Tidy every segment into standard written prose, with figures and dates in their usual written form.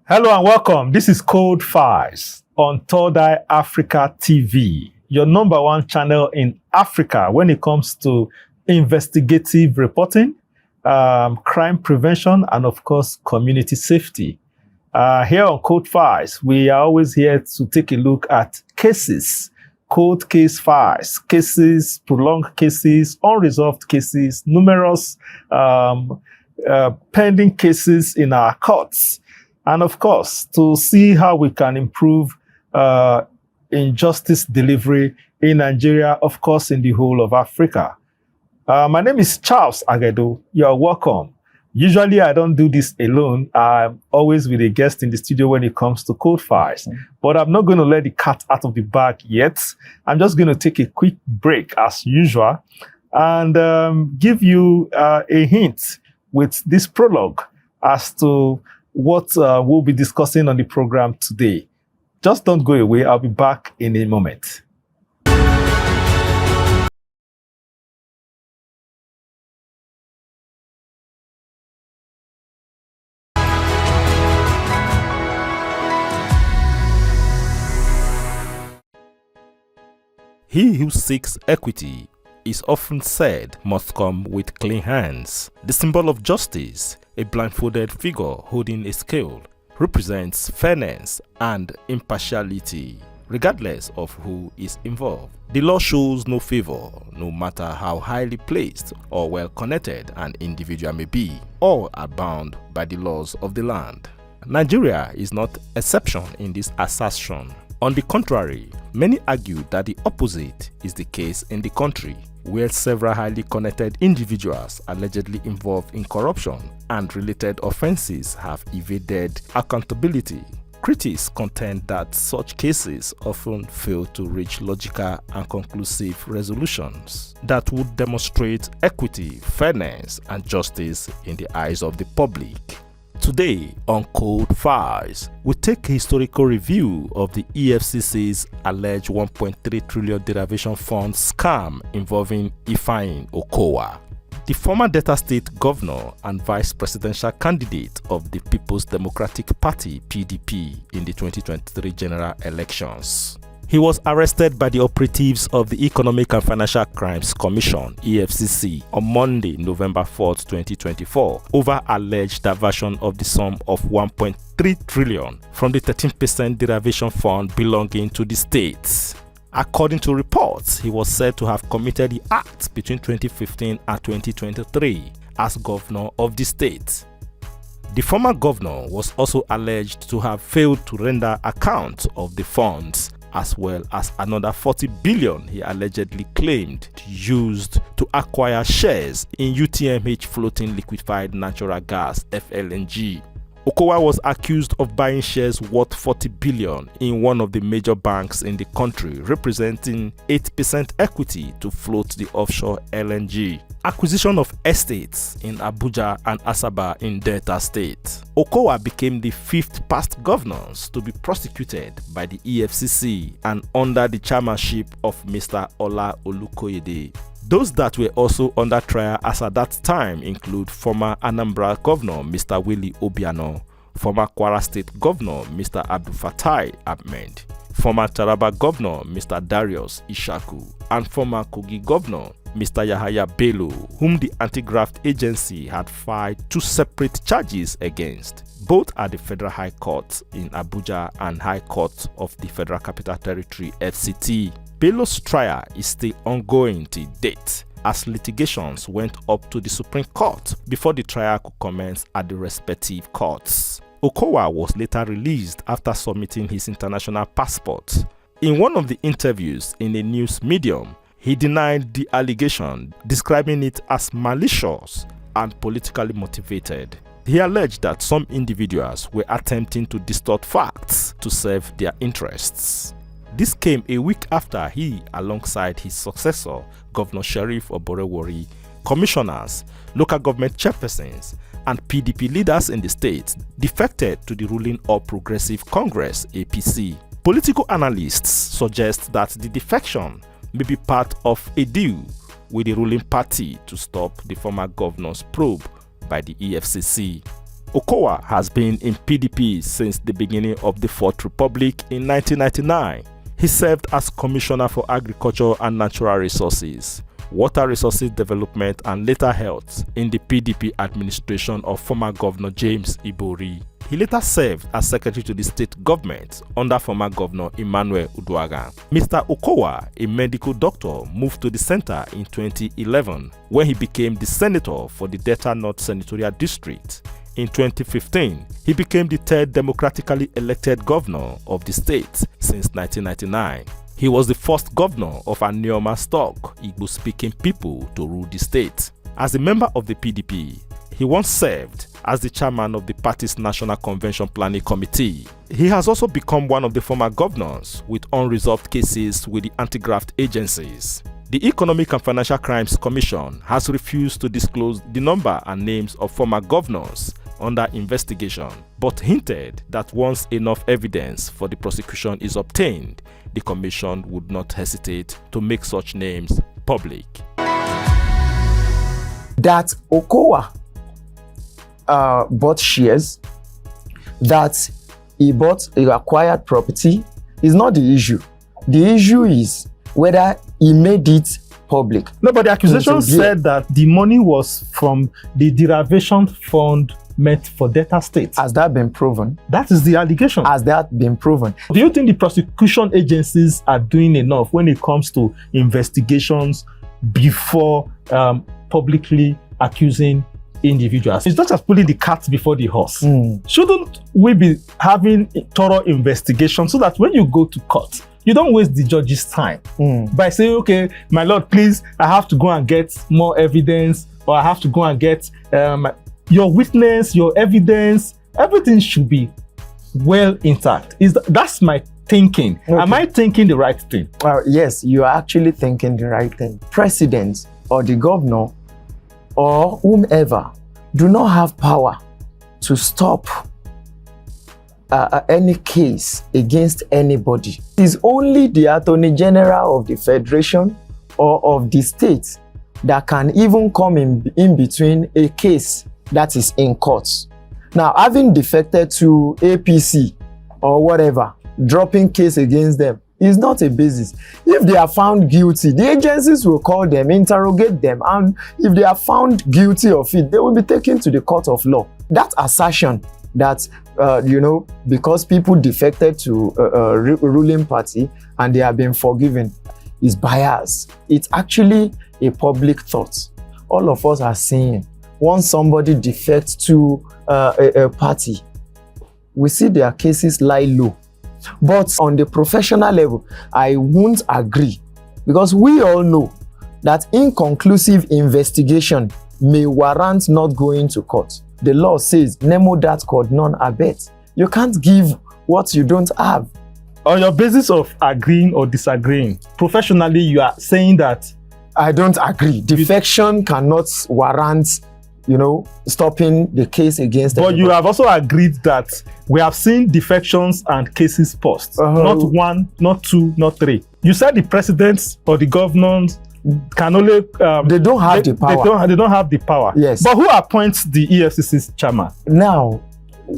Hello and welcome. This is Code Files on Third Eye Africa TV, your number one channel in Africa when it comes to investigative reporting, crime prevention, and of course, community safety. Here on Code Files, we are always here to take a look at cases, cold case files, cases, prolonged cases, unresolved cases, numerous pending cases in our courts. And of course, to see how we can improve injustice delivery in Nigeria, of course, in the whole of Africa. My name is Charles Agedo. You're welcome. Usually, I don't do this alone. I'm always with a guest in the studio when it comes to Code Files. But I'm not going to let the cat out of the bag yet. I'm just going to take a quick break, as usual, and give you a hint with this prologue as to what we'll be discussing on the program today. Just don't go away. I'll be back in a moment. He who seeks equity is often said must come with clean hands. The symbol of justice, a blindfolded figure holding a scale, represents fairness and impartiality, regardless of who is involved. The law shows no favor, no matter how highly placed or well connected an individual may be. All are bound by the laws of the land. Nigeria is not exception in this assertion. On the contrary, many argue that the opposite is the case in the country, where several highly connected individuals allegedly involved in corruption and related offenses have evaded accountability. Critics contend that such cases often fail to reach logical and conclusive resolutions that would demonstrate equity, fairness, and justice in the eyes of the public. Today on Code Files, we take a historical review of the Efcc's alleged 1.3 trillion derivation fund scam involving Ifeanyi Okowa, the former Delta State governor and vice presidential candidate of the People's Democratic Party (PDP) in the 2023 general elections. He was arrested by the operatives of the Economic and Financial Crimes Commission (EFCC) on Monday, November 4, 2024, over alleged diversion of the sum of 1.3 trillion from the 13% derivation fund belonging to the state. According to reports, he was said to have committed the act between 2015 and 2023 as governor of the state. The former governor was also alleged to have failed to render account of the funds, as well as another 40 billion he allegedly claimed used to acquire shares in UTMH floating liquefied natural gas (FLNG). Okowa was accused of buying shares worth 40 billion in one of the major banks in the country, representing 8% equity to float the offshore LNG. Acquisition of estates in Abuja and Asaba in Delta State. Okowa became the fifth past governors to be prosecuted by the EFCC and under the chairmanship of Mr. Ola Olukoyede. Those that were also under trial as at that time include former Anambra Governor Mr. Willie Obiano, former Kwara State Governor Mr. Abdul Fatai Ahmed, former Taraba Governor Mr. Darius Ishaku, and former Kogi Governor Mr. Yahaya Bello, whom the anti-graft agency had filed two separate charges against, both at the Federal High Court in Abuja and High Court of the Federal Capital Territory (FCT). Bello's trial is still ongoing to date, as litigations went up to the Supreme Court before the trial could commence at the respective courts. Okowa was later released after submitting his international passport. In one of the interviews in a news medium, he denied the allegation, describing it as malicious and politically motivated. He alleged that some individuals were attempting to distort facts to serve their interests. This came a week after he, alongside his successor, Governor Sheriff Oborewori, commissioners, local government chairpersons, and PDP leaders in the state, defected to the ruling All Progressive Congress (APC). Political analysts suggest that the defection may be part of a deal with the ruling party to stop the former governor's probe by the EFCC. Okowa has been in PDP since the beginning of the Fourth Republic in 1999. He served as Commissioner for Agriculture and Natural Resources, Water Resources Development and later Health in the PDP administration of former Governor James Ibori. He later served as Secretary to the State Government under former Governor Emmanuel Uduaghan. Mr. Okowa, a medical doctor, moved to the center in 2011 when he became the Senator for the Delta North Senatorial District. In 2015, he became the third democratically elected governor of the state since 1999. He was the first governor of Anioma stock, Igbo-speaking people to rule the state. As a member of the PDP, he once served as the chairman of the party's National Convention Planning Committee. He has also become one of the former governors with unresolved cases with the anti-graft agencies. The Economic and Financial Crimes Commission has refused to disclose the number and names of former governors under investigation, but hinted that once enough evidence for the prosecution is obtained, the commission would not hesitate to make such names public. That Okowa bought shares, that he acquired property is not the issue. The issue is whether he made it public. No, but the accusation said that the money was from the derivation fund meant for Delta State. Has that been proven? That is the allegation. Has that been proven? Do you think the prosecution agencies are doing enough when it comes to investigations before publicly accusing individuals? It's not just putting the cat before the horse. Shouldn't we be having a thorough investigation so that when you go to court, you don't waste the judge's time by saying, okay, my lord, please, I have to go and get more evidence, or I have to go and get your witness, your evidence. Everything should be well intact. That's my thinking. Okay. Am I thinking the right thing? Yes, you are actually thinking the right thing. President or the governor or whomever do not have power to stop any case against anybody. It is only the Attorney General of the Federation or of the state that can even come in between a case that is in courts. Now, having defected to APC or whatever, dropping case against them is not a basis. If they are found guilty, the agencies will call them, interrogate them, and if they are found guilty of it, they will be taken to the court of law. That assertion that, because people defected to a ruling party and they have been forgiven is bias. It's actually a public thought. All of us are saying, once somebody defects to a party, we see their cases lie low. But on the professional level, I won't agree, because we all know that inconclusive investigation may warrant not going to court. The law says, nemo dat quod non habet. You can't give what you don't have. On your basis of agreeing or disagreeing, professionally, you are saying that I don't agree. Defection cannot warrant, stopping the case against them. But you have also agreed that we have seen defections and cases post. Not one, not two, not three. You said the presidents or the governors can only... they don't have the power. They don't have the power. Yes. But who appoints the EFCC's chairman? Now,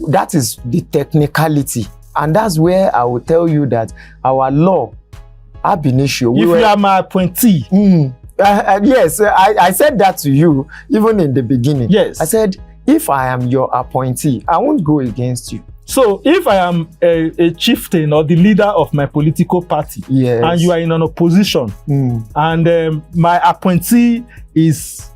that is the technicality. And that's where I will tell you that our law, ab initio... If you are my appointee... yes, I said that to you even in the beginning. Yes. I said, if I am your appointee, I won't go against you. So if I am a chieftain or the leader of my political party, yes, and you are in an opposition, and my appointee is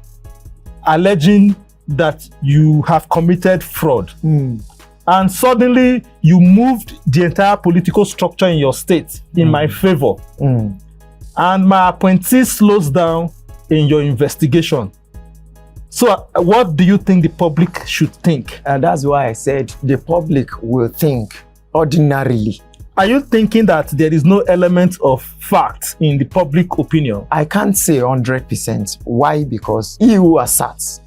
alleging that you have committed fraud, and suddenly you moved the entire political structure in your state in my favor, and my appointee slows down in your investigation. So what do you think the public should think? And that's why I said the public will think ordinarily. Are you thinking that there is no element of fact in the public opinion? I can't say 100%. Why? Because he who asserts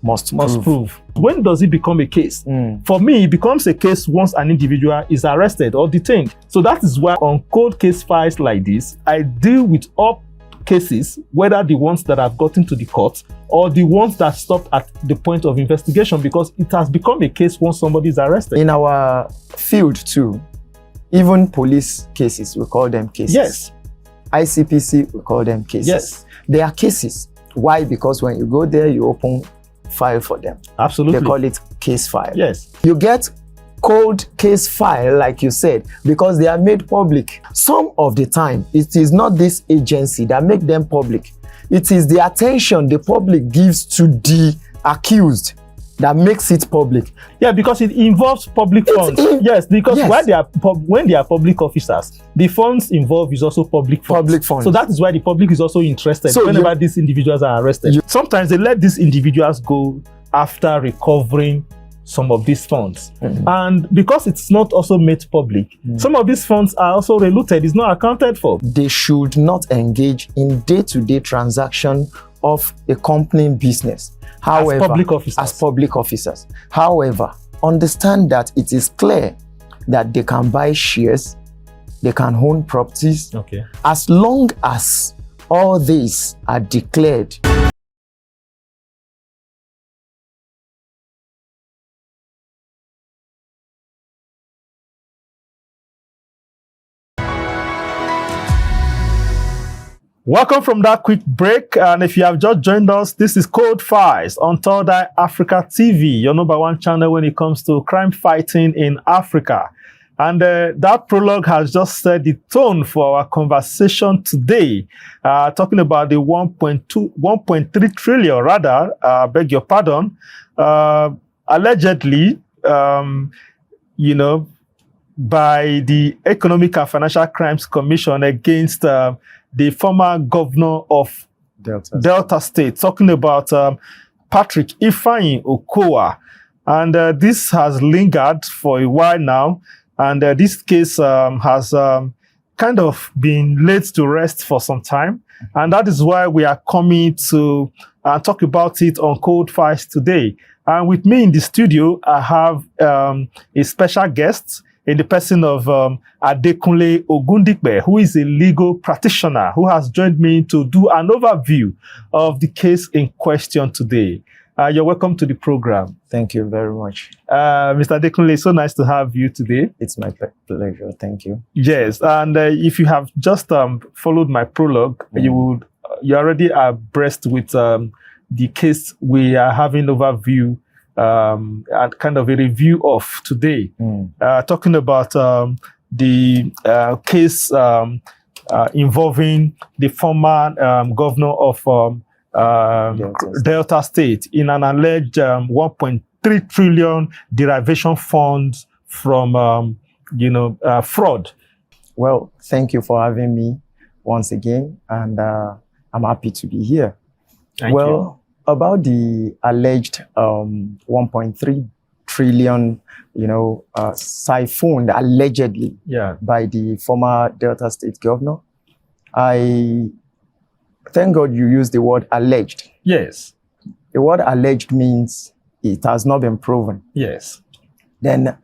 must prove. When does it become a case? For me, it becomes a case once an individual is arrested or detained. So that is why on cold case files like this, I deal with up cases, whether the ones that have gotten to the court or the ones that stopped at the point of investigation, because it has become a case once somebody is arrested. In our field too, even police cases, we call them cases. Yes. ICPC, we call them cases. Yes. They are cases. Why? Because when you go there, you open file for them. Absolutely. They call it case file. Yes. You get cold case file, like you said, because they are made public. Some of the time, it is not this agency that make them public. It is the attention the public gives to the accused that makes it public. Yeah, because it involves public funds. Yes, because Yes. when they are public officers, the funds involved is also public funds. Public funds. So that is why the public is also interested So whenever these individuals are arrested. Sometimes they let these individuals go after recovering some of these funds. And because it's not also made public, some of these funds are also reluted, it's not accounted for. They should not engage in day-to-day transaction of a company business. However, as public officers. However, understand that it is clear that they can buy shares, they can own properties, Okay. as long as all these are declared. Welcome from that quick break. And if you have just joined us, this is Code Files on Third Eye Africa TV, your number one channel when it comes to crime fighting in Africa. And that prologue has just set the tone for our conversation today, talking about the 1.3 trillion, rather, beg your pardon, allegedly, by the Economic and Financial Crimes Commission against the former governor of Delta State, talking about Patrick Ifeanyi Okowa. And this has lingered for a while now. And this case has kind of been laid to rest for some time. And that is why we are coming to talk about it on Code Files today. And with me in the studio, I have a special guest in the person of Adekunle Ogundikpe, who is a legal practitioner who has joined me to do an overview of the case in question today. You're welcome to the program. Thank you very much. Mr. Adekunle, so nice to have you today. It's my pleasure. Thank you. Yes, and if you have just followed my prologue, you already are abreast with the case we are having overview and kind of a review of today, talking about the case involving the former governor of Delta State in an alleged 1.3 trillion derivation funds from fraud. Well, thank you for having me once again, and I'm happy to be here. Thank you. About the alleged 1.3 trillion, siphoned allegedly by the former Delta State governor, I thank God you used the word alleged. Yes. The word alleged means it has not been proven. Yes. Then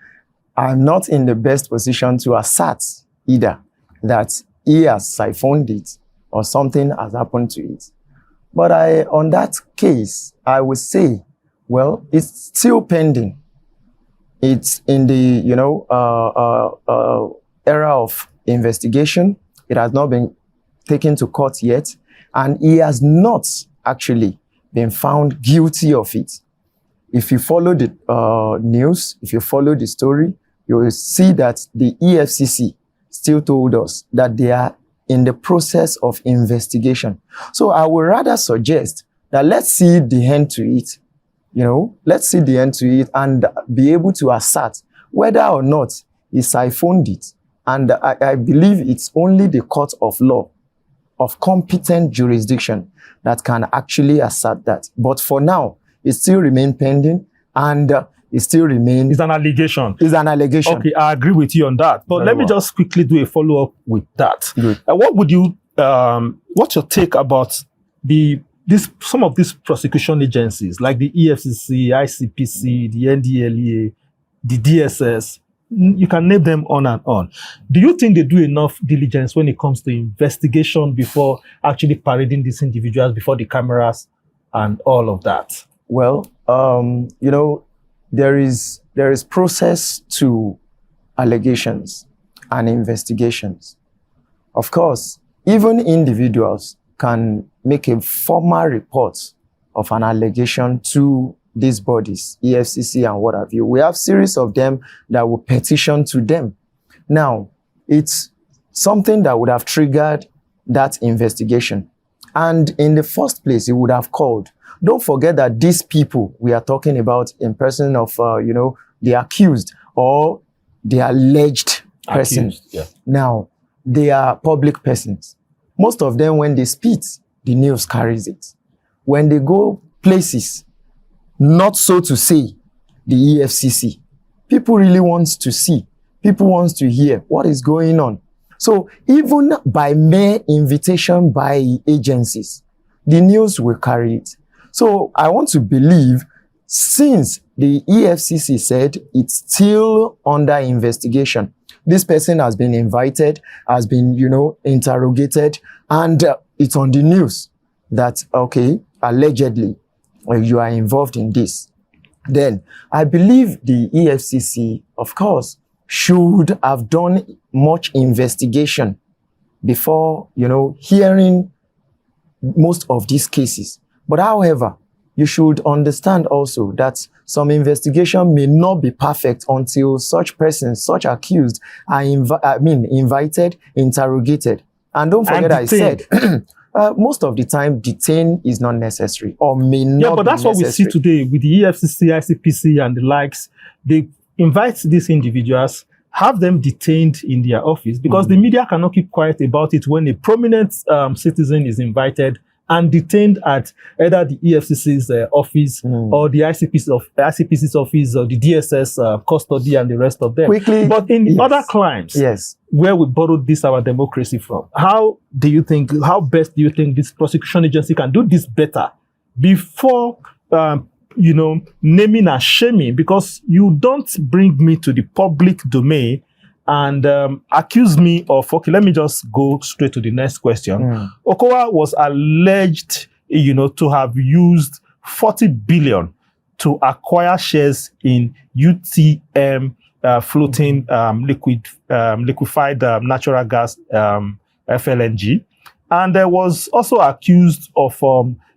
I'm not in the best position to assert either that he has siphoned it or something has happened to it. But on that case, I would say, well, it's still pending. It's in the, era of investigation. It has not been taken to court yet. And he has not actually been found guilty of it. If you follow the news, if you follow the story, you will see that the Efcc still told us that they are in the process of investigation. So I would rather suggest that let's see the end to it. Let's see the end to it and be able to assert whether or not he siphoned it. And I believe it's only the court of law, of competent jurisdiction, that can actually assert that. But for now, it still remains pending, and it still remains... It's an allegation. It's an allegation. Okay, I agree with you on that. But let me just quickly do a follow-up with that. Good. What's your take about some of these prosecution agencies, like the EFCC, ICPC, the NDLEA, the DSS, You can name them on and on. Do you think they do enough diligence when it comes to investigation before actually parading these individuals before the cameras and all of that? Well, you know, there is process to allegations and investigations. Of course, even individuals can make a formal report of an allegation to these bodies, EFCC and what have you. We have series of them that will petition to them. Now, it's something that would have triggered that investigation. And in the first place, it would have called. Don't forget that these people we are talking about in person of, you know, the accused or the alleged person. Accused, yeah. Now, they are public persons. Most of them, when they speak, the news carries it. When they go places, not so to say, the EFCC, people really want to see, people want to hear what is going on. So even by mere invitation by agencies, the news will carry it. So I want to believe, since the EFCC said it's still under investigation, this person has been invited, has been, you know, interrogated, and it's on the news that, okay, allegedly, you are involved in this. Then I believe the EFCC, of course, should have done much investigation before, you know, hearing most of these cases. But however, you should understand also that some investigation may not be perfect until such persons, such accused, are invited, interrogated. And don't forget, I said, most of the time, detain is not necessary or may not be necessary. Yeah, but that's what we see today with the EFCC, ICPC, and the likes. They invite these individuals, have them detained in their office, because the media cannot keep quiet about it when a prominent citizen is invited and detained at either the EFCC's office or the ICPC's office or the DSS custody and the rest of them. Quickly, but in other crimes, where we borrowed this our democracy from, how best do you think this prosecution agency can do this better before you know, naming and shaming? Because you don't bring me to the public domain and accuse me of, okay, let me just go straight to the next question. Okowa was alleged, you know, to have used 40 billion to acquire shares in UTM floating liquefied natural gas, FLNG. And there was also accused of,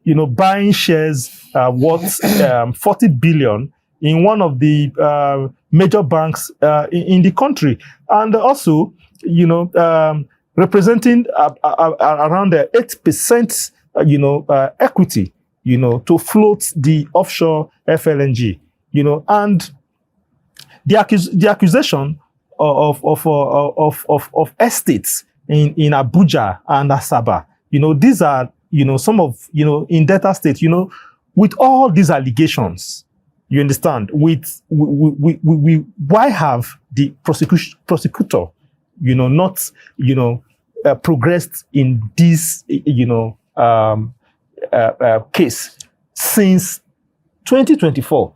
you know, buying shares worth 40 billion in one of the major banks in the country, and also, you know, representing around 8%, you know, equity, you know, to float the offshore FLNG, you know, and the accusation of estates in Abuja and Asaba, you know, these are, you know, some of, you know, in Delta State, you know, with all these allegations. You understand? Why have the prosecutor, you know, not, you know, progressed in this, you know, case since 2024,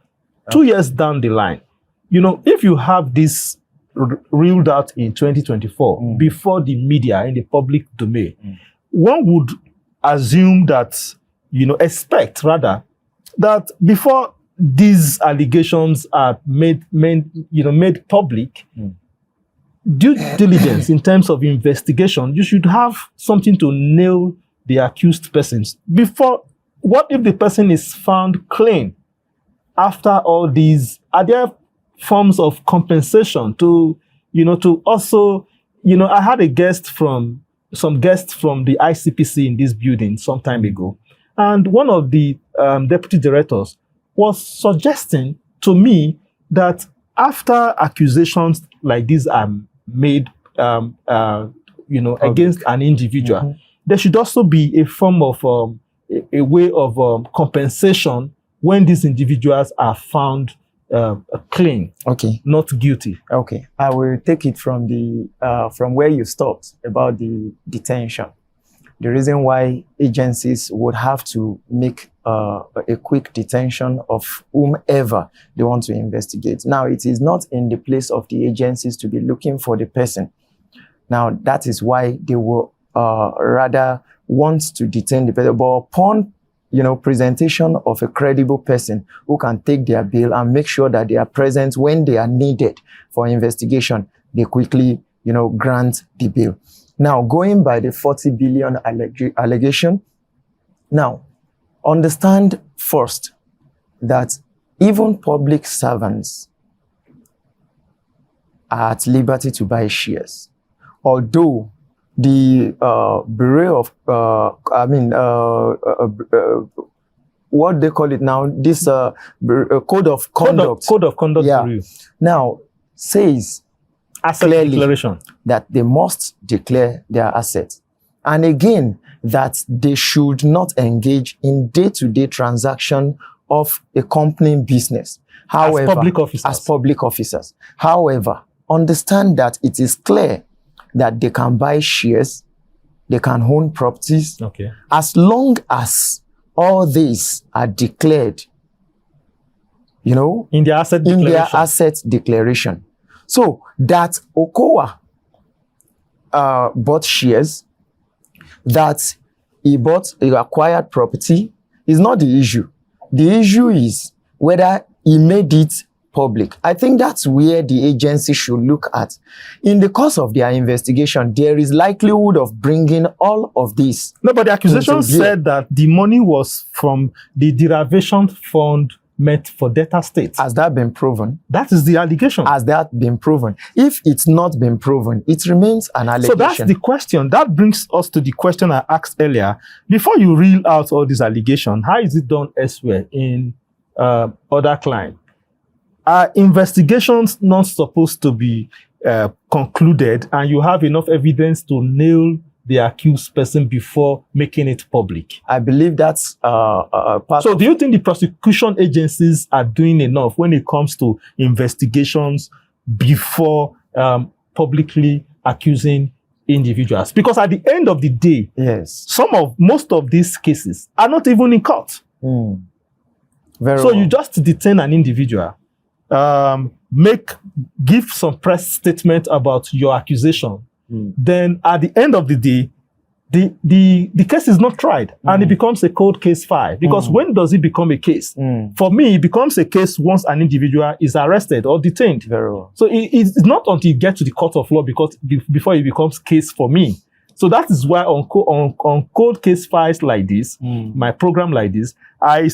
2 years down the line? You know, if you have this ruled out in 2024 before the media in the public domain, one would assume that, you know, expect rather that before these allegations are made public, due diligence in terms of investigation, you should have something to nail the accused persons. Before, what if the person is found clean after all these? Are there forms of compensation to, you know, to also, you know, I had some guests from the ICPC in this building some time ago, and one of the deputy directors was suggesting to me that after accusations like these are made, you know, against an individual, there should also be a form of a way of compensation when these individuals are found clean, not guilty. Okay, I will take it from the from where you stopped about the detention. the reason why agencies would have to make a quick detention of whomever they want to investigate. Now, it is not in the place of the agencies to be looking for the person. Now, that is why they will rather want to detain the person. But upon presentation of a credible person who can take their bail and make sure that they are present when they are needed for investigation, they quickly, grant the bail. Now, going by the 40 billion allegation, now, understand first that even public servants are at liberty to buy shares. Although the Bureau of, what they call it now, this Code of Conduct. Code of Conduct yeah. Bureau. Now, says Asset clearly declaration. that they must declare their assets. And again, that they should not engage in day-to-day transaction of a company business. However, as public officers. However, understand that it is clear that they can buy shares, they can own properties, as long as all these are declared, in their asset declaration. So that Okowa bought shares, that he acquired property is not the issue. The issue is whether he made it public. I think that's where the agency should look at. In the course of their investigation, there is likelihood of bringing all of this. No, but the accusation said that the money was from the derivation fund meant for data states. Has that been proven? That is the allegation. Has that been proven? If it's not been proven, it remains an allegation. So that's the question. That brings us to the question I asked earlier. Before you reel out all these allegations, how is it done elsewhere in other clients? Are investigations not supposed to be concluded and you have enough evidence to nail the accused person before making it public? I believe that's part. So do you think the prosecution agencies are doing enough when it comes to investigations before publicly accusing individuals? Because at the end of the day, yes, most of these cases are not even in court. You just detain an individual, give some press statement about your accusation. Then at the end of the day, the case is not tried and it becomes a cold case file. Because when does it become a case? For me, it becomes a case once an individual is arrested or detained. Very well. So it's not until you get to the court of law before it becomes case for me. So that is why on cold case files like this, my program like this, I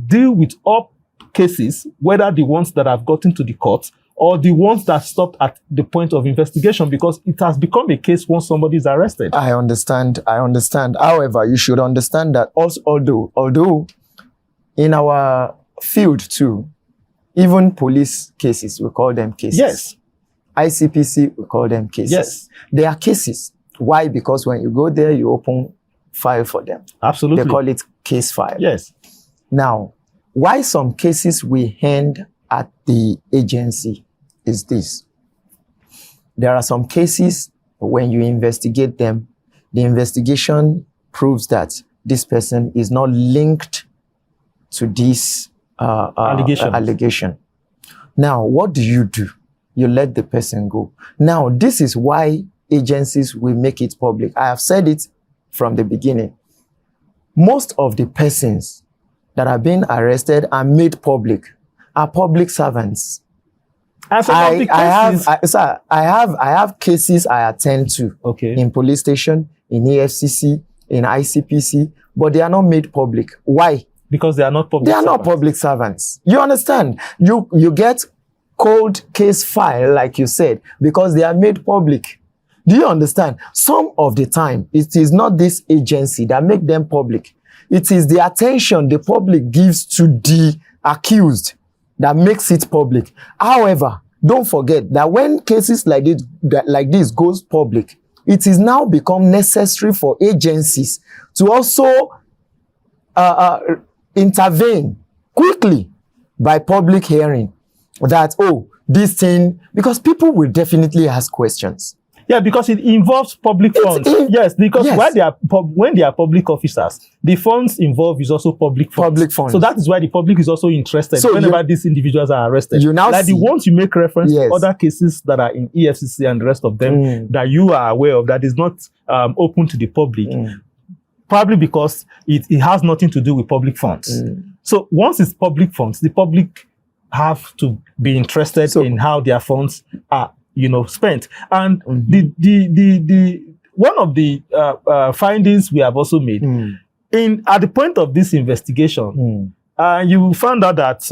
deal with all cases, whether the ones that have gotten to the court or the ones that stopped at the point of investigation, because it has become a case once somebody is arrested. I understand. However, you should understand that also, although in our field too, even police cases, we call them cases. Yes. ICPC, we call them cases. Yes. They are cases. Why? Because when you go there, you open file for them. Absolutely. They call it case file. Yes. Now, why some cases we hand at the agency is this. There are some cases when you investigate them, the investigation proves that this person is not linked to this allegation. Now, what do? You let the person go. Now, this is why agencies will make it public. I have said it from the beginning. Most of the persons that are being arrested and made public are public servants. I have cases I attend to in police station, in Efcc, in ICPC, but they are not made public. Why? Because they are not public. They are not public servants. You understand? You get cold case file, like you said, because they are made public. Do you understand? Some of the time, it is not this agency that make them public. It is the attention the public gives to the accused that makes it public. However, don't forget that when cases like this goes public, it is now become necessary for agencies to also intervene quickly by public hearing that, this thing, because people will definitely ask questions. Yeah, because it involves public funds. Yes, because when they are public officers, the funds involved is also public funds. Public funds. So that is why the public is also interested whenever these individuals are arrested. You now like see, the ones you make reference to other cases that are in EFCC and the rest of them that you are aware of that is not open to the public. Probably because it has nothing to do with public funds. So once it's public funds, the public have to be interested in how their funds are, spent. And the one of the findings we have also made at the point of this investigation, you found out that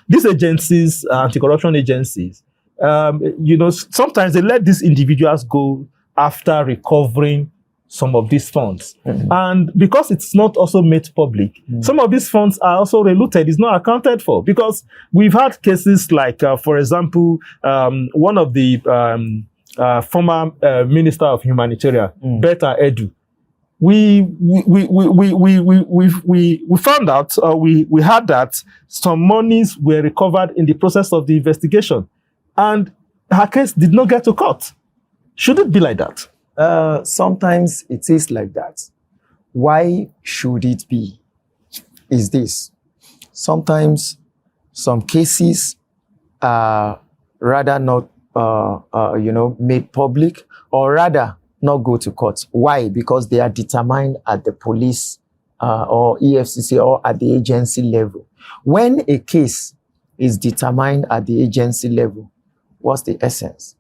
these agencies, anti-corruption agencies, sometimes they let these individuals go after recovering some of these funds. And because it's not also made public, some of these funds are also reluted, it's not accounted for. Because we've had cases like, for example, one of the former Minister of Humanitarian, Betta Edu, we found out, we heard that some monies were recovered in the process of the investigation, and her case did not get to court. Should it be like that? Sometimes it is like that. Why should it be? Is this. Sometimes some cases are rather not, made public, or rather not go to court. Why? Because they are determined at the police or EFCC or at the agency level. When a case is determined at the agency level, what's the essence?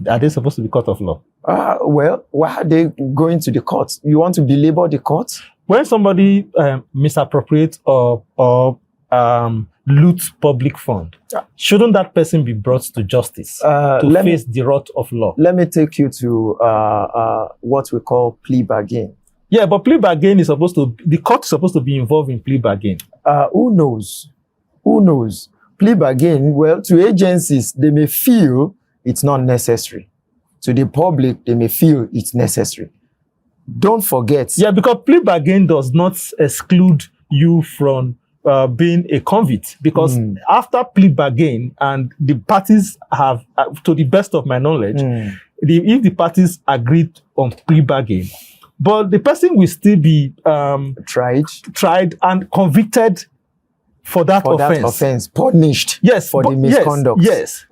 Are they supposed to be court of law? Well, why are they going to the court? You want to belabor the court? When somebody misappropriates or loots public fund, shouldn't that person be brought to justice to face the wrath of law? Let me take you to what we call plea bargain. Yeah, but plea bargain is the court is supposed to be involved in plea bargain. Who knows? Who knows? Plea bargain, well, to agencies, they may feel it's not necessary. To the public, they may feel it's necessary. Don't forget. Yeah, because plea bargain does not exclude you from being a convict. Because after plea bargain, and the parties have, to the best of my knowledge, if the parties agreed on plea bargain, but the person will still be tried and convicted for that offense. Punished. Yes, for the misconduct. Yes.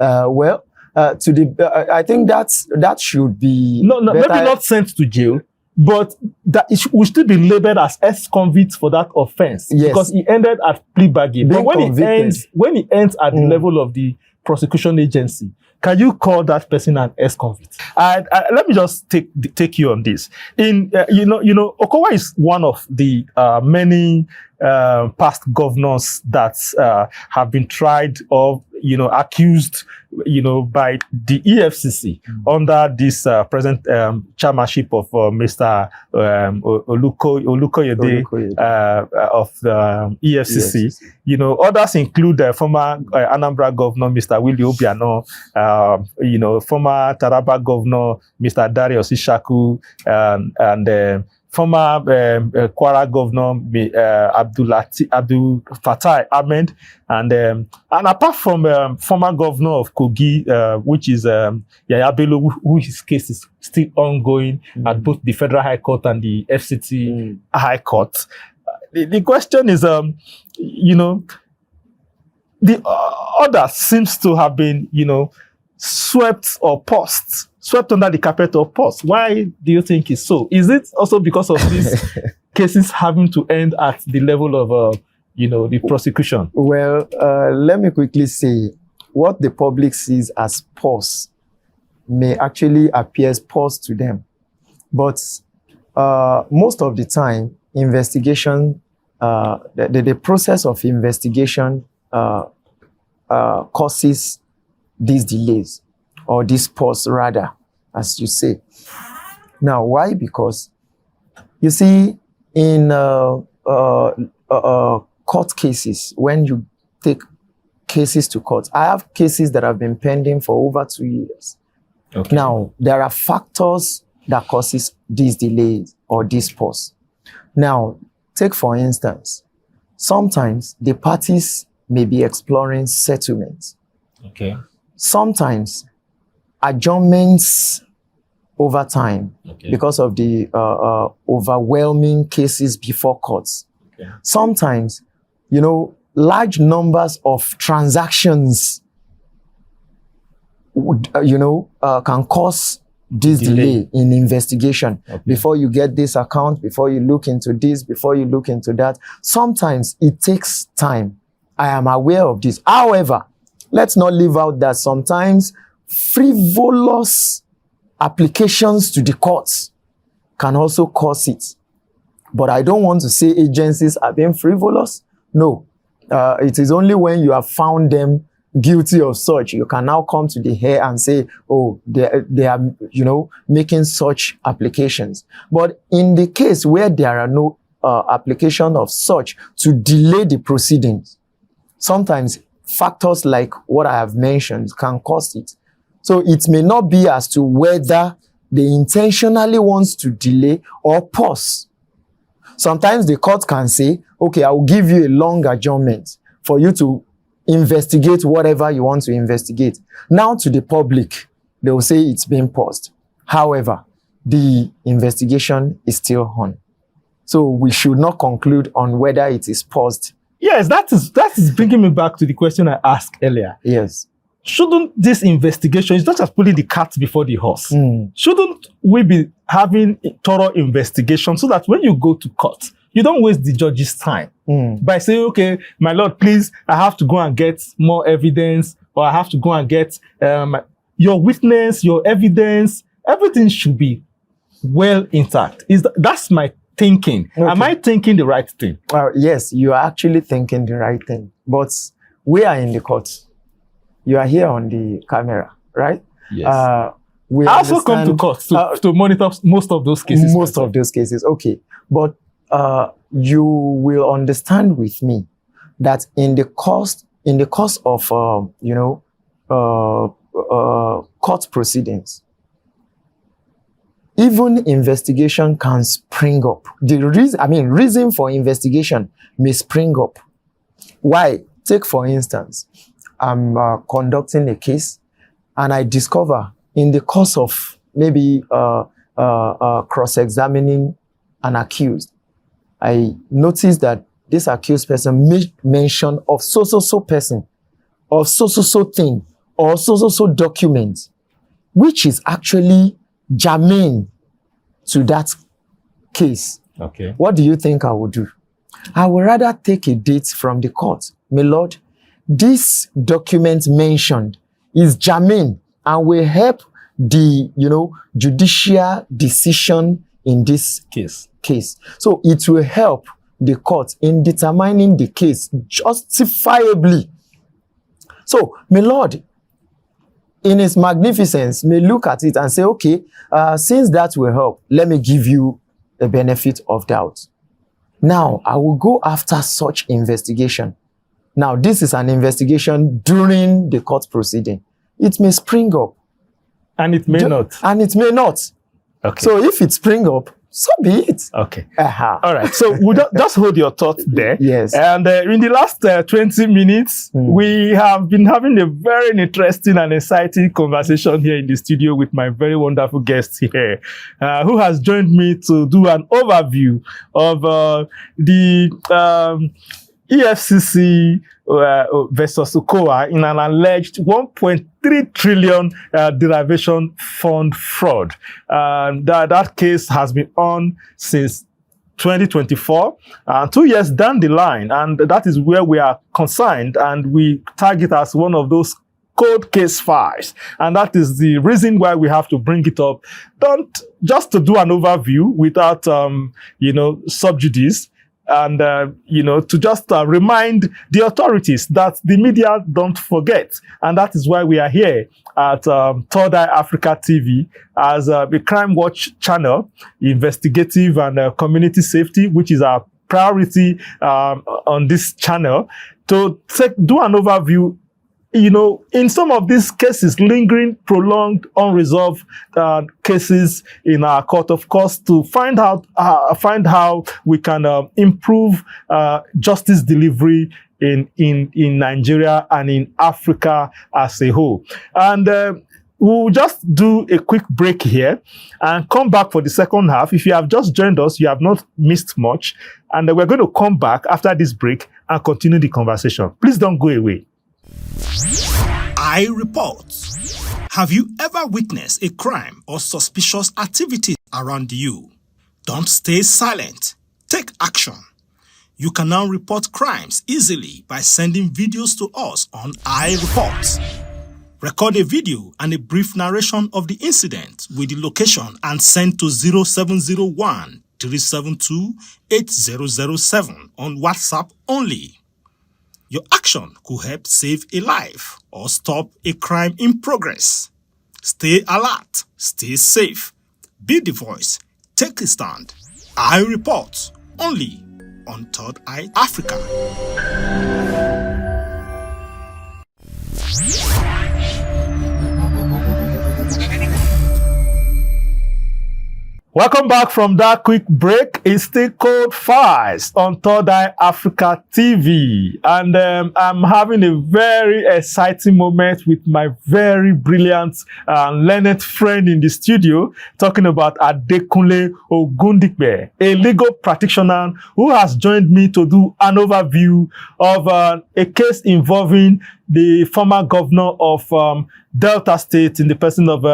I think that should be maybe not sent to jail, but that it will still be labeled as ex-convict for that offense, because he ended at plea bargain. But when he ends at the level of the prosecution agency, can you call that person an ex-convict? Let me just take you on this. Okowa is one of the many past governors that have been tried or accused by the EFCC under this present chairmanship of Mr. Olukoyede of the EFCC. Others include former Anambra Governor Mr. Willie Obiano, former Taraba Governor Mr. Darius Ishaku, and former Kwara Governor Abdul Fattah Ahmed, and apart from former Governor of Kogi, which is Yaya Bello, whose case is still ongoing at both the Federal High Court and the FCT High Court. The question is, the order seems to have been, swept under the carpet or paused. Why do you think it's so? Is it also because of these cases having to end at the level of, the prosecution? Well, let me quickly say, what the public sees as pause may actually appear as pause to them. But most of the time, investigation, the process of investigation causes these delays, or this pause rather, as you say. Now, why? Because you see, in court cases, when you take cases to court, I have cases that have been pending for over 2 years. Okay. Now, there are factors that causes these delays or this pause. Now, take for instance, sometimes the parties may be exploring settlements. Okay. Sometimes adjournments over time Okay. because of the overwhelming cases before courts. Okay. Sometimes, large numbers of transactions can cause this delay in investigation. Okay. Before you get this account, before you look into this, before you look into that. Sometimes it takes time. I am aware of this. However, let's not leave out that sometimes frivolous applications to the courts can also cause it. But I don't want to say agencies are being frivolous. No. It is only when you have found them guilty of such, you can now come to the hair and say, oh, they are, making such applications. But in the case where there are no application of such to delay the proceedings, sometimes factors like what I have mentioned can cause it. So it may not be as to whether they intentionally wants to delay or pause. Sometimes the court can say, okay, I will give you a long adjournment for you to investigate whatever you want to investigate. Now to the public, they will say it's been paused. However, the investigation is still on. So we should not conclude on whether it is paused. Yes, that is bringing me back to the question I asked earlier. Yes. Shouldn't this investigation, it's not just putting the cat before the horse. Shouldn't we be having a thorough investigation so that when you go to court, you don't waste the judge's time by saying, okay, my lord, please, I have to go and get more evidence, or I have to go and get your witness, your evidence. Everything should be well intact. That's my thinking. Okay. Am I thinking the right thing? Yes, you are actually thinking the right thing. But we are in the court. You are here on the camera, right? Yes. I also come to court to monitor most of those cases. Most of those cases, okay. But you will understand with me that in the course of court proceedings, even investigation can spring up. Reason for investigation may spring up. Why? Take for instance, I'm conducting a case and I discover in the course of maybe cross-examining an accused, I noticed that this accused person made mention of so person, of so thing, or so document, which is actually germane to that case. Okay. What do you think I would do? I would rather take a date from the court. My lord, this document mentioned is germane and will help the judicial decision in this case. So it will help the court in determining the case justifiably. So, my lord, in his magnificence, may look at it and say, okay, since that will help, let me give you a benefit of doubt. Now, I will go after such investigation. Now, this is an investigation during the court proceeding. It may spring up. And it may not. And it may not. Okay. So if it spring up, so be it. Okay. All right. So we'll just hold your thought there. Yes. And in the last 20 minutes, we have been having a very interesting and exciting conversation here in the studio with my very wonderful guest here, who has joined me to do an overview of the Efcc versus Okowa in an alleged 1.3 trillion derivation fund fraud. That case has been on since 2024, 2 years down the line, and that is where we are concerned, and we tag it as one of those cold case files, and that is the reason why we have to bring it up. Don't just to do an overview without sub judice, and to just remind the authorities that the media don't forget, and that is why we are here at Third Eye Africa TV as the Crime Watch channel, investigative and community safety, which is our priority on this channel, to do an overview. In some of these cases, lingering, prolonged, unresolved cases in our court, of course, to find how we can improve justice delivery in Nigeria and in Africa as a whole. And We'll just do a quick break here and come back for the second half. If you have just joined us, you have not missed much. And we're going to come back after this break and continue the conversation. Please don't go away. I report. Have you ever witnessed a crime or suspicious activity around you? Don't stay silent. Take action. You can now report crimes easily by sending videos to us on I report. Record a video and a brief narration of the incident with the location and send to 0701 372 8007 on WhatsApp only. Your action could help save a life or stop a crime in progress. Stay alert, stay safe, be the voice, take a stand. I report only on Third Eye Africa. Welcome back from that quick break. It's still Code Files on Third Eye Africa TV. And I'm having a very exciting moment with my very brilliant learned friend in the studio, talking about Adekunle Ogundikpe, a legal practitioner who has joined me to do an overview of a case involving the former governor of Delta State in the person of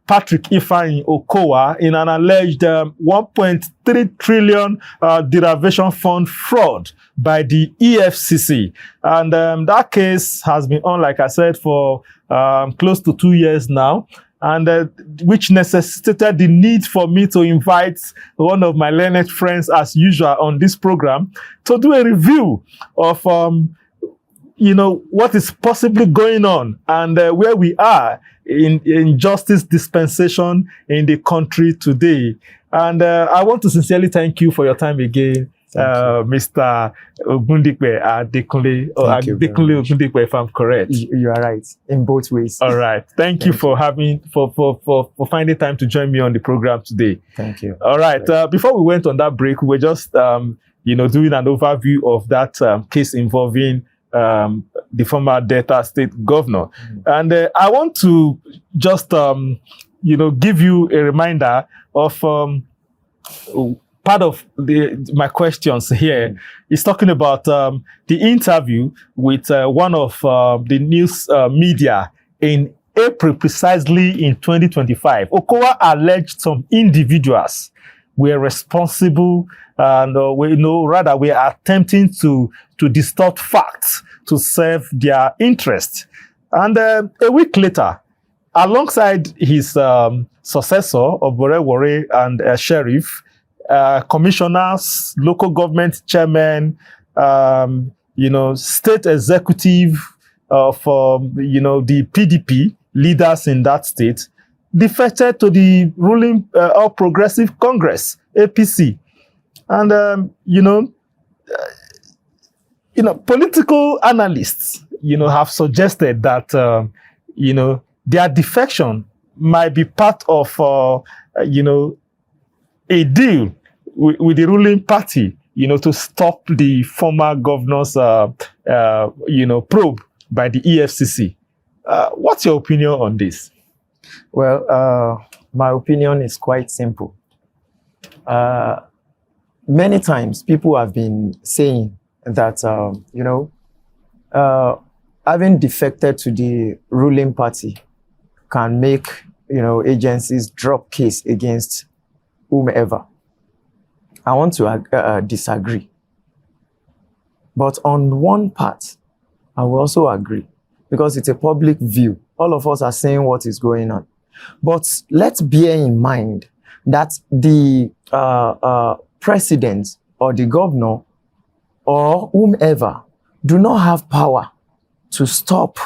Patrick Ifeanyi Okowa in an alleged 1.3 trillion derivation fund fraud by the Efcc. And that case has been on, like I said, for close to 2 years now, and which necessitated the need for me to invite one of my learned friends, as usual, on this program to do a review of what is possibly going on and where we are in justice dispensation in the country today. And I want to sincerely thank you for your time again, Mr. Ogundikpe, Adekunle Ogundikpe, if I'm correct. You are right in both ways. All right. Thank you for for finding time to join me on the program today. Thank you. All right. Before we went on that break, we were just doing an overview of that case involving the former Delta State governor. And I want to just, give you a reminder of part of my questions here is talking about the interview with one of the news media in April, precisely in 2025. Okowa alleged some individuals were responsible and we are attempting to distort facts to serve their interest. And a week later, alongside his successor, Oborewore, and sheriff, commissioners, local government chairmen, state executive of the PDP leaders in that state, defected to the ruling All Progressive Congress, APC. And, political analysts, have suggested that, their defection might be part of, a deal with the ruling party, to stop the former governor's, probe by the EFCC. What's your opinion on this? Well, my opinion is quite simple. Many times people have been saying that, having defected to the ruling party can make, agencies drop case against whomever. I want to disagree. But on one part, I will also agree, because it's a public view. All of us are saying what is going on. But let's bear in mind that the president or the governor or whomever do not have power to stop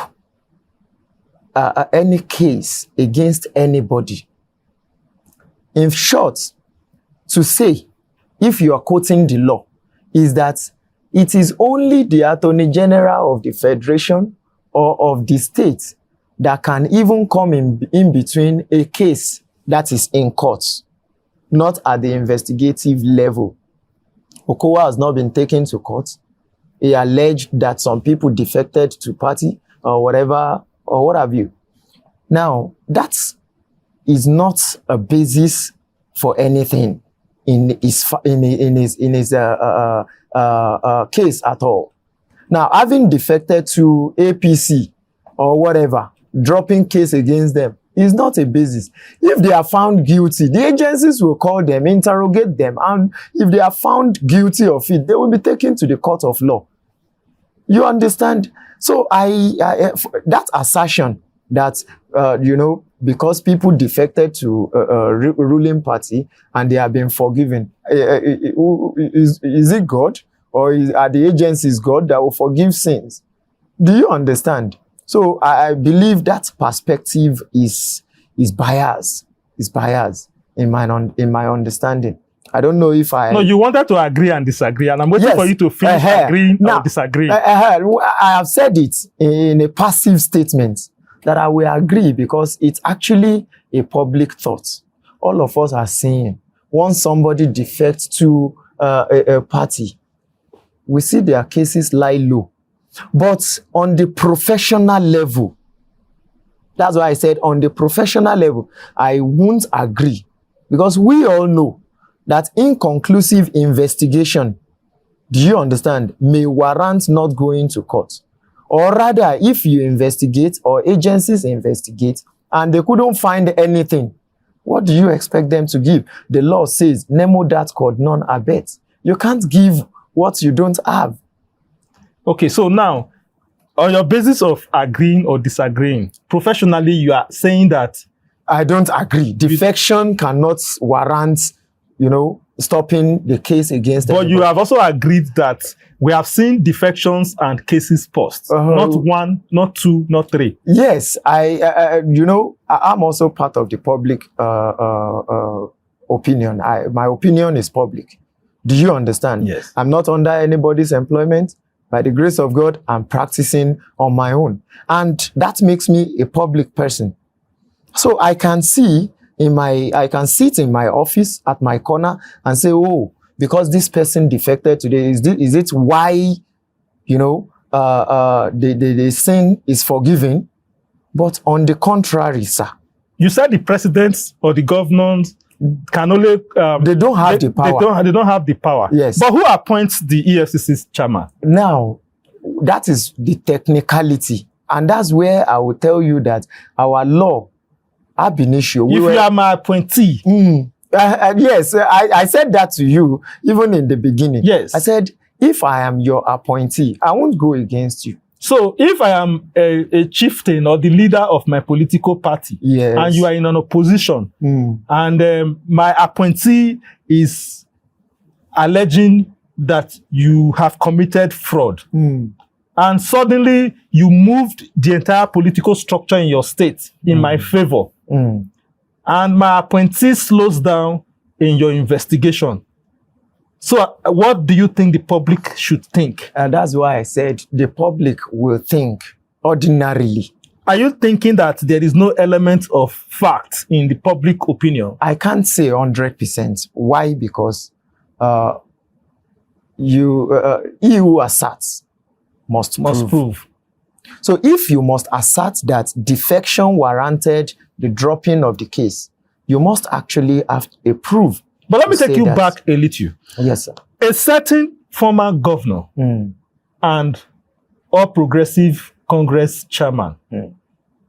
any case against anybody. In short, to say, if you are quoting the law, is that it is only the Attorney General of the Federation or of the state that can even come in between a case that is in court, not at the investigative level. Okowa has not been taken to court. He alleged that some people defected to party or whatever, or what have you. Now, that is not a basis for anything in his case at all. Now, having defected to APC or whatever, dropping case against them is not a basis. If they are found guilty, the agencies will call them, interrogate them, and if they are found guilty of it, they will be taken to the court of law. You understand? So that assertion that, because people defected to a ruling party and they have been forgiven, is it God? Or are the agencies God that will forgive sins? Do you understand? So I believe that perspective is biased. Is biased in my understanding. I don't know if I... No, you wanted to agree and disagree, and I'm waiting for you to finish agreeing or disagreeing. I have said it in a passive statement that I will agree because it's actually a public thought. All of us are saying, once somebody defects to a party, we see their cases lie low. But on the professional level, that's why I said on the professional level, I won't agree. Because we all know that inconclusive investigation, do you understand, may warrant not going to court. Or rather, if you investigate or agencies investigate and they couldn't find anything, what do you expect them to give? The law says, nemo dat quod non habet. You can't give what you don't have. Okay, so now, on your basis of agreeing or disagreeing, professionally, you are saying that... I don't agree. Defection cannot warrant, stopping the case against But anybody. you have also agreed that we have seen defections and cases paused. Not one, not two, not three. Yes, I'm also part of the public opinion. My opinion is public. Do you understand? Yes. I'm not under anybody's employment. By the grace of God, I'm practicing on my own. And that makes me a public person. So I can sit in my office at my corner and say, oh, because this person defected today, is it why, the sin is forgiven? But on the contrary, sir. You said the presidents or the governors can only... they don't have the power. They don't have the power. Yes. But who appoints the EFCC's chairman? Now, that is the technicality. And that's where I will tell you that our law, ab initio... If you are my appointee... yes, I said that to you even in the beginning. Yes. I said, if I am your appointee, I won't go against you. So if I am a chieftain or the leader of my political party, yes, and you are in an opposition, and my appointee is alleging that you have committed fraud, and suddenly you moved the entire political structure in your state in my favor, and my appointee slows down in your investigation. So what do you think the public should think? And that's why I said the public will think ordinarily. Are you thinking that there is no element of fact in the public opinion? I can't say 100%. Why? Because he who asserts must prove. So if you must assert that defection warranted the dropping of the case, you must actually have a proof. But let me take you back a little. Yes, sir. A certain former governor and All Progressive Congress chairman,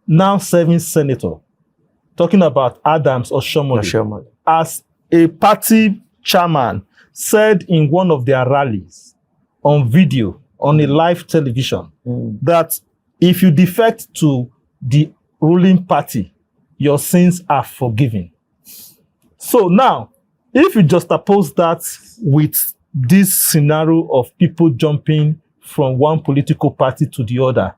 now serving senator, talking about Adams Oshomole, as a party chairman, said in one of their rallies on video, on a live television, that if you defect to the ruling party, your sins are forgiven. So now, if you just oppose that with this scenario of people jumping from one political party to the other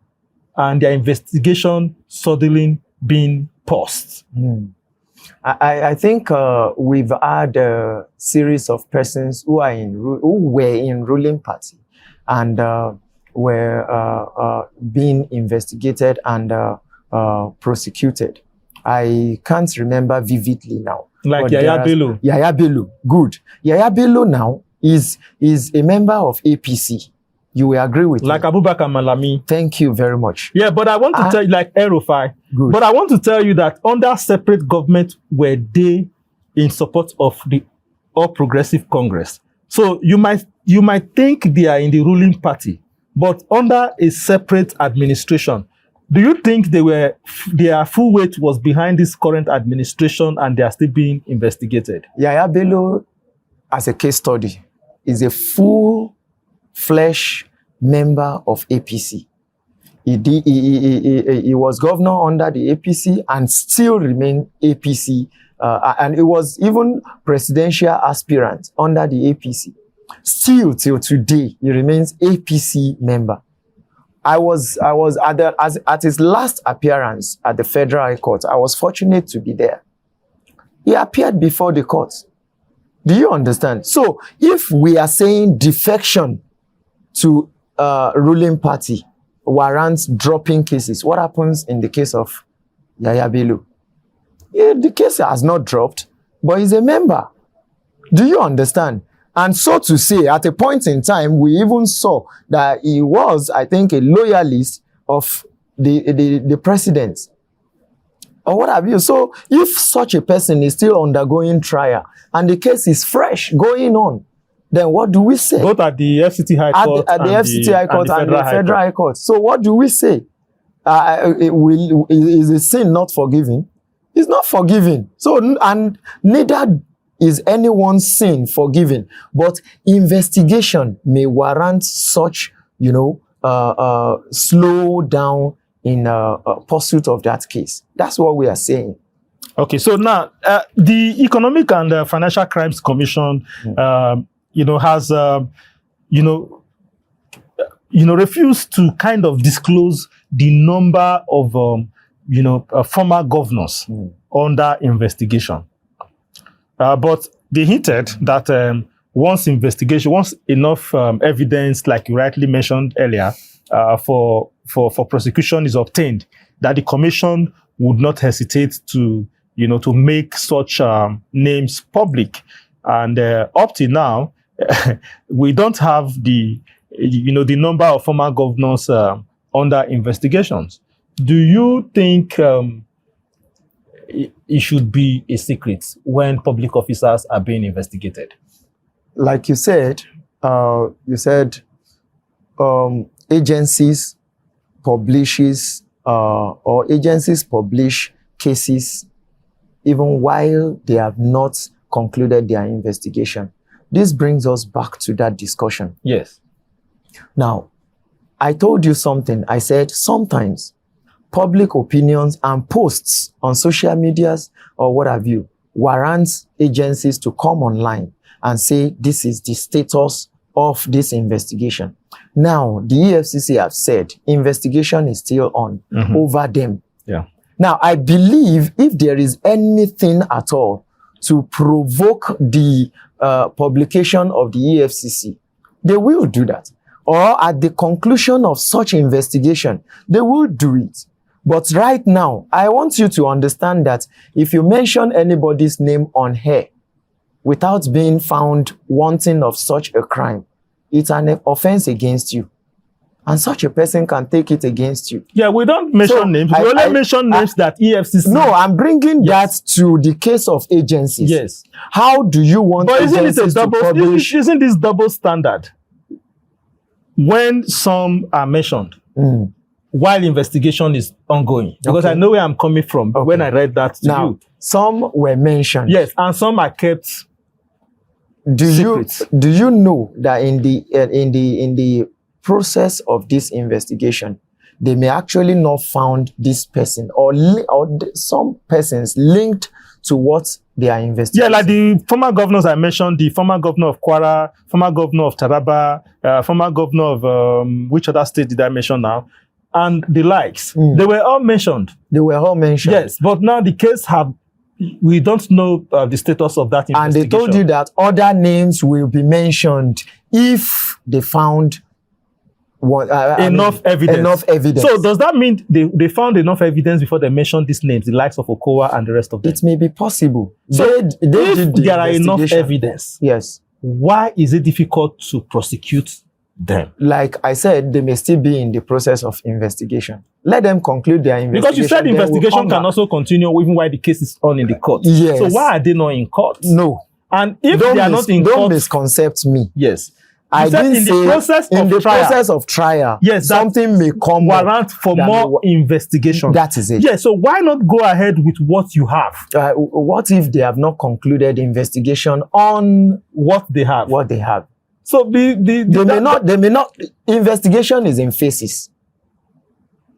and their investigation suddenly being paused. I think we've had a series of persons who were in ruling party and were being investigated and prosecuted. I can't remember vividly now. Like Yaya Bello. Yaya Bello, good. Yaya Bello now is a member of APC. You will agree with Like me. Abubakar Malami. Thank you very much. Yeah, but I want to tell you, like Erufai. Good. But I want to tell you that under separate government were they in support of the All Progressive Congress. So you might think they are in the ruling party, but under a separate administration. Do you think their full weight was behind this current administration and they are still being investigated? Yaya Bello, as a case study, is a full-fledged member of APC. He was governor under the APC and still remain APC, and he was even presidential aspirant under the APC. Still till today, he remains APC member. I was at his last appearance at the Federal High Court. I was fortunate to be there. He appeared before the court. Do you understand? So if we are saying defection to ruling party warrants dropping cases, what happens in the case of Yaya Bello? Yeah, the case has not dropped, but he's a member. Do you understand? And so to say, at a point in time, we even saw that he was, I think, a loyalist of the president. Or what have you? So if such a person is still undergoing trial and the case is fresh, going on, then what do we say? Both at the FCT High Court At the FCT High Court and the Federal High Court. So what do we say? Is a sin not forgiven? It's not forgiven. So, and neither is anyone's sin forgiven. But investigation may warrant such, slow down in pursuit of that case. That's what we are saying. Okay, so now the Economic and Financial Crimes Commission, has, refused to kind of disclose the number of, former governors under investigation. But they hinted that once enough evidence, like you rightly mentioned earlier, for prosecution is obtained, that the commission would not hesitate to make such names public. And up to now, we don't have the number of former governors under investigations. Do you think it should be a secret when public officers are being investigated? Like you said, agencies publish cases even while they have not concluded their investigation. This brings us back to that discussion. Yes. Now, I told you something. I said sometimes public opinions and posts on social medias or what have you warrants agencies to come online and say this is the status of this investigation. Now, the EFCC have said investigation is still on over them. Yeah. Now, I believe if there is anything at all to provoke the publication of the EFCC, they will do that. Or at the conclusion of such investigation, they will do it. But right now, I want you to understand that if you mention anybody's name on here without being found wanting of such a crime, it's an offense against you. And such a person can take it against you. Yeah, we don't mention names. We only mention names that EFCC... No, I'm bringing that to the case of agencies. Yes. How do you want agencies to publish... Isn't this double standard? When some are mentioned, while investigation is ongoing. Because I know where I'm coming from when I read that to you. Some were mentioned. Yes, and some are kept secret. Do you know that in the process of this investigation, they may actually not found this person or some persons linked to what they are investigating. Yeah, like the former governors I mentioned, the former governor of Kwara, former governor of Taraba, former governor of which other state did I mention now? And the likes. They were all mentioned. They were all mentioned. Yes, but now the case we don't know the status of that investigation. And they told you that other names will be mentioned if they found enough evidence. So does that mean they found enough evidence before they mentioned these names, the likes of Okowa and the rest of them? It may be possible. So if there are enough evidence, yes, why is it difficult to prosecute them? Like I said, they may still be in the process of investigation. Let them conclude their investigation. Because you said then we'll investigation come can back. also continue even while the case is on in the court. Yes. So why are they not in court? No. And if they are not in don't court, misconcept me. yes. I You said didn't in say the process in of the trial, process of trial, yes, that something may come warrant for that more investigation. That is it. Yes. So why not go ahead with what you have? What if they have not concluded investigation on What they have. what they have? So they They may not. Investigation is in phases.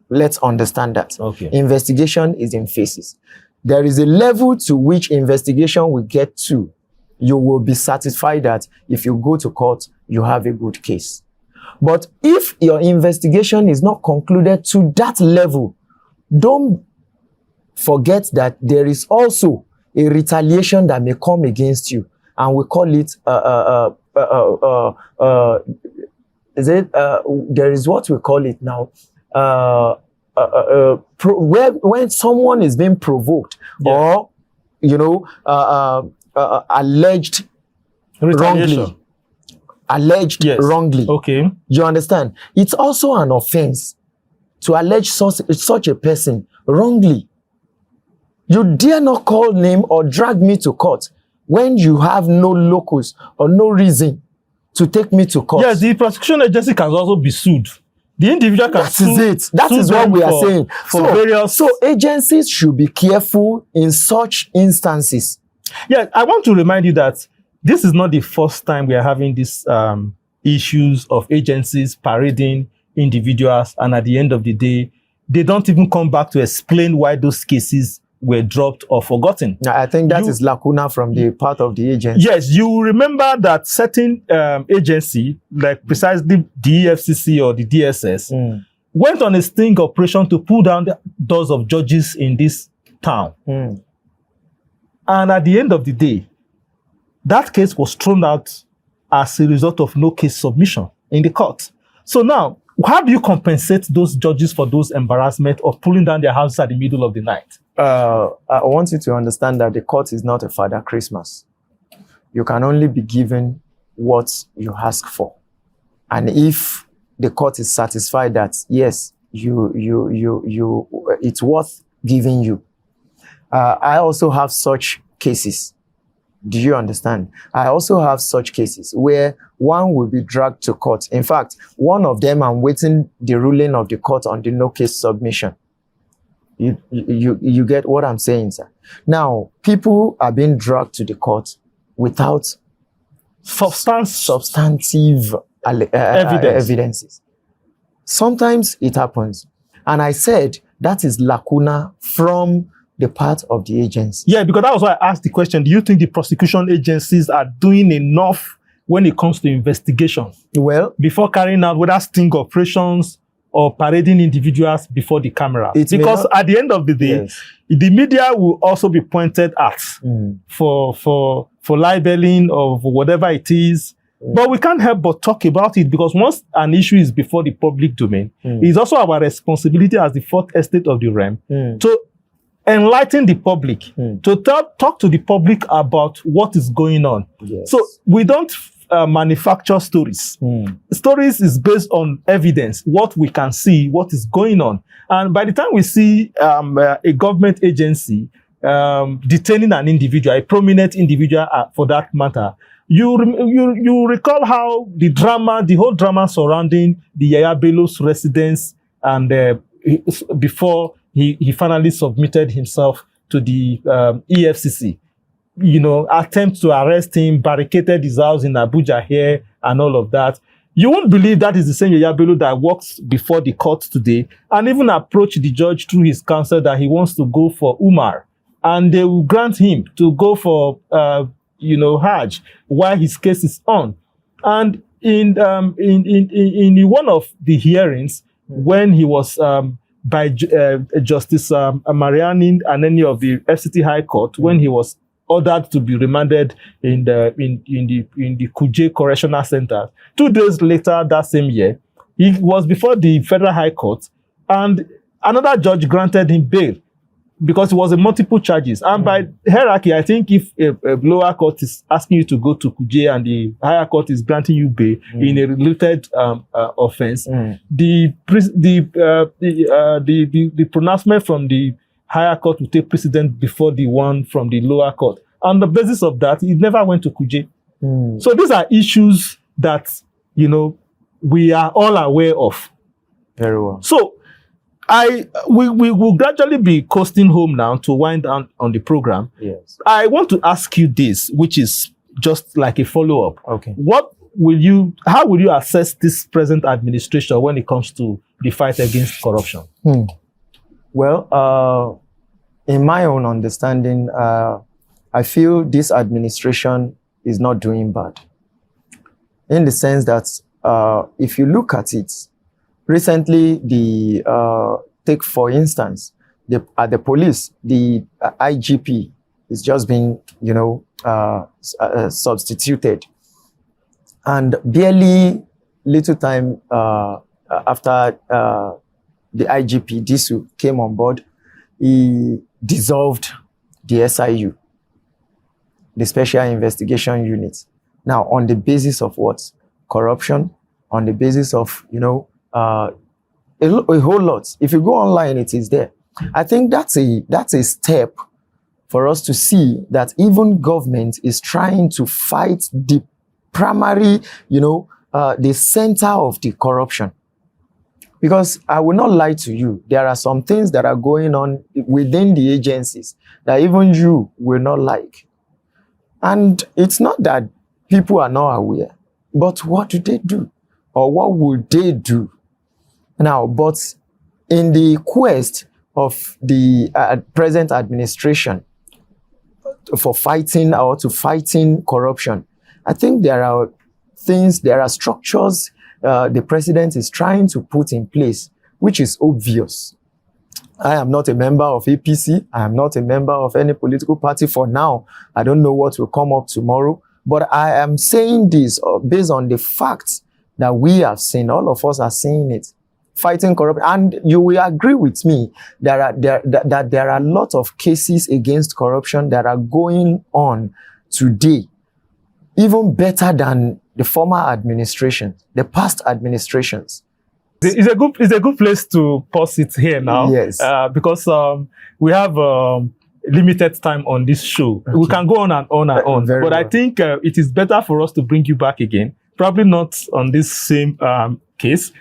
Let's understand that. Okay. Investigation is in phases. There is a level to which investigation will get to. You will be satisfied that if you go to court, you have a good case. But if your investigation is not concluded to that level, don't forget that there is also a retaliation that may come against you, and we call it there is what we call it now, when someone is being provoked, or alleged wrongly. Alleged wrongly. Okay. You understand? It's also an offense to allege such a person wrongly. You dare not call name or drag me to court when you have no locus or no reason to take me to court. Yes, the prosecution agency can also be sued. The individual can sue. That is it. That is what we are saying. So agencies should be careful in such instances. Yeah, I want to remind you that this is not the first time we are having these issues of agencies parading individuals, and at the end of the day, they don't even come back to explain why those cases were dropped or forgotten. I think that is lacuna from the part of the agency. Yes, you remember that certain agency, like precisely the Efcc or the DSS, went on a sting operation to pull down the doors of judges in this town. And at the end of the day, that case was thrown out as a result of no case submission in the court. So now, how do you compensate those judges for those embarrassment of pulling down their houses at the middle of the night? I want you to understand that the court is not a Father Christmas. You can only be given what you ask for. And if the court is satisfied that, yes, it's worth giving you. I also have such cases. Do you understand? I also have such cases where one will be dragged to court. In fact, one of them, I'm waiting the ruling of the court on the no case submission. You get what I'm saying, sir? Now, people are being dragged to the court without substantive evidences. Sometimes it happens. And I said that is lacuna from the part of the agency. Yeah, because that was why I asked the question. Do you think the prosecution agencies are doing enough when it comes to investigation? Well, before carrying out whether sting operations or parading individuals before the camera? Because at the end of the day, the media will also be pointed at for libeling or for whatever it is. But we can't help but talk about it, because once an issue is before the public domain, it's also our responsibility as the fourth estate of the realm to enlighten the public, to talk to the public about what is going on. Yes. So we don't manufacture stories. Stories is based on evidence, what we can see, what is going on. And by the time we see a government agency detaining an individual, a prominent individual for that matter, you recall how the whole drama surrounding the Yaya Bello's residence, and before he finally submitted himself to the EFCC. Attempt to arrest him, barricaded his house in Abuja here, and all of that. You won't believe that is the same Yaya Bello that walks before the court today and even approached the judge through his counsel that he wants to go for Umar, and they will grant him to go for Hajj while his case is on. And in one of the hearings, when he was by Justice Mariani and any of the FCT High Court, when he was ordered to be remanded in the Kuje Correctional Center, 2 days later that same year, he was before the Federal High Court, and another judge granted him bail. because it was a multiple charges. And by hierarchy, I think if a lower court is asking you to go to Kuje and the higher court is granting you bail in a related offense, the pronouncement from the higher court will take precedence before the one from the lower court. On the basis of that, it never went to Kuje. So these are issues that, you know, we are all aware of. Very well. So we will gradually be coasting home now to wind down on the program. Yes. I want to ask you this, which is just like a follow-up. Okay. How will you assess this present administration when it comes to the fight against corruption? Well, in my own understanding, I feel this administration is not doing bad. In the sense that if you look at it, recently, take for instance, at the police, the IGP is just being, you know, substituted. And barely little time after the IGP, Disu, came on board, he dissolved the SIU, the Special Investigation Unit. Now, on the basis of what? Corruption, on the basis of, you know, a whole lot. If you go online, it is there. I think that's a step for us to see that even government is trying to fight the primary, you know, the center of the corruption. Because I will not lie to you, there are some things that are going on within the agencies that even you will not like. And it's not that people are not aware, but what do they do? Or what would they do? Now, but in the quest of the present administration for fighting corruption, I think there are things, there are structures the president is trying to put in place, which is obvious. I am not a member of APC. I am not a member of any political party for now. I don't know what will come up tomorrow. But I am saying this based on the facts that we have seen. All of us are seeing it. Fighting corruption. And you will agree with me that there are a lot of cases against corruption that are going on today, even better than the former administration, the past administrations. It's a good place to pause it here now. Yes. Because we have limited time on this show. Okay. We can go on and on and on. But well. I think it is better for us to bring you back again. Probably not on this same case.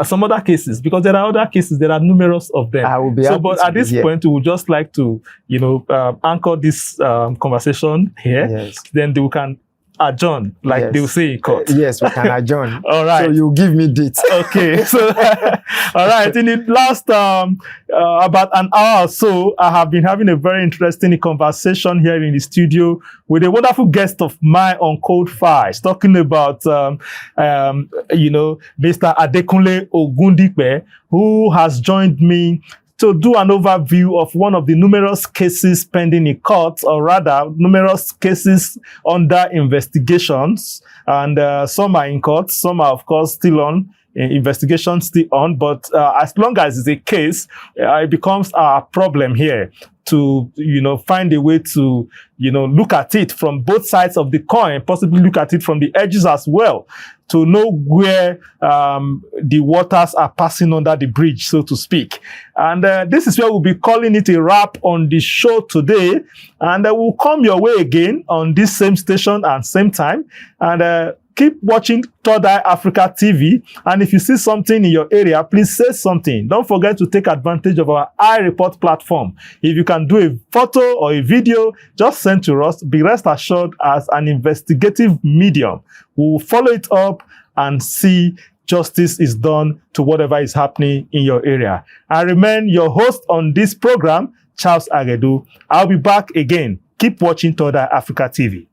Some other cases, because there are other cases, there are numerous of them. I will be but at this point, we would just like to, you know, anchor this conversation here. Yes. Then we can adjourn, like yes. they will say in court. Yes, we can adjourn. All right. So you give me dates. Okay. So, all right. In the last about an hour or so, I have been having a very interesting conversation here in the studio with a wonderful guest of mine on Cold Files, talking about, you know, Mr. Adekunle Ogundipe, who has joined me to do an overview of one of the numerous cases pending in court, or rather, numerous cases under investigations. And some are in court, some are, of course, still on, investigation still on. But as long as it's a case, it becomes our problem here to, you know, find a way to, you know, look at it from both sides of the coin, possibly look at it from the edges as well, to know where the waters are passing under the bridge, so to speak. And this is where we'll be calling it a wrap on the show today. And we'll come your way again on this same station and same time. And keep watching Third Eye Africa TV. And if you see something in your area, please say something. Don't forget to take advantage of our iReport platform. If you can do a photo or a video, just send to us. Be rest assured, as an investigative medium, we'll follow it up and see justice is done to whatever is happening in your area. I remain your host on this program, Charles Agedu. I'll be back again. Keep watching Third Eye Africa TV.